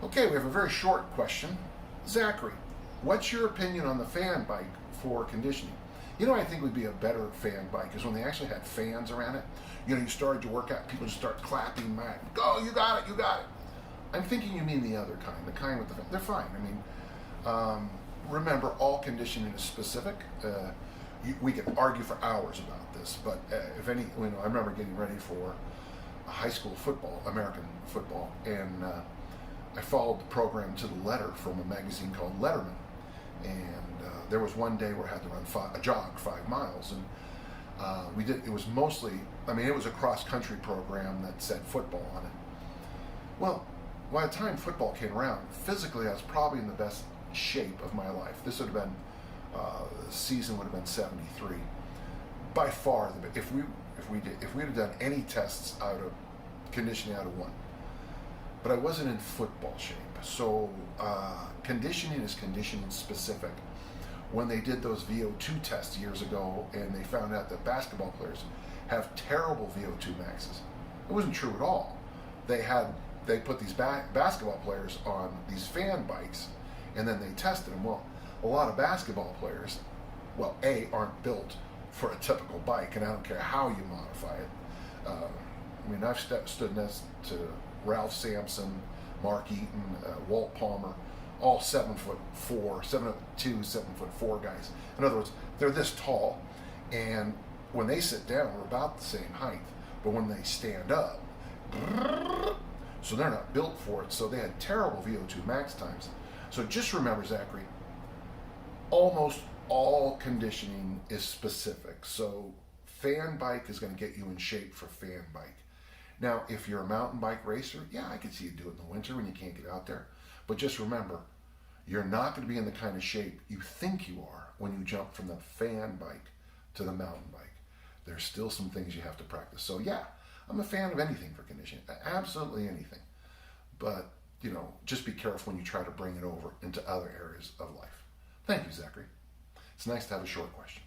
Okay, we have a very short question. Zachary, what's your opinion on the fan bike for conditioning? You know, I think would be a better fan bike is when they actually had fans around it. You know, you started your workout, people just start clapping, man, go, you got it, you got it. I'm thinking you mean the other kind, the kind with the fan. They're fine. I mean, remember, all conditioning is specific. We could argue for hours about this, but if any, you know, I remember getting ready for high school football, American football, and I followed the program to the letter from a magazine called Letterman. And there was one day where I had to run a jog 5 miles, and we did. It was mostly, I mean, it was a cross-country program that said football on it. Well, by the time football came around, physically I was probably in the best shape of my life. This would have been, the season would have been 73. By far, if we'd have done any tests out of conditioning, out of one. But I wasn't in football shape. So conditioning is conditioning specific. When they did those VO2 tests years ago and they found out that basketball players have terrible VO2 maxes, it wasn't true at all. They put these basketball players on these fan bikes and then they tested them. Well, a lot of basketball players, well, aren't built for a typical bike, and I don't care how you modify it. I mean, I've stood next to Ralph Sampson, Mark Eaton, Walt Palmer, all 7'4", 7'2", 7'4" guys. In other words, they're this tall, and when they sit down, we're about the same height, but when they stand up, so they're not built for it, so they had terrible VO2 max times. So just remember, Zachary, almost all conditioning is specific. So fan bike is going to get you in shape for fan bike. Now, if you're a mountain bike racer, yeah, I could see you do it in the winter when you can't get out there. But just remember, you're not going to be in the kind of shape you think you are when you jump from the fan bike to the mountain bike. There's still some things you have to practice. So yeah, I'm a fan of anything for conditioning, absolutely anything. But, you know, just be careful when you try to bring it over into other areas of life. Thank you, Zachary. It's nice to have a short question.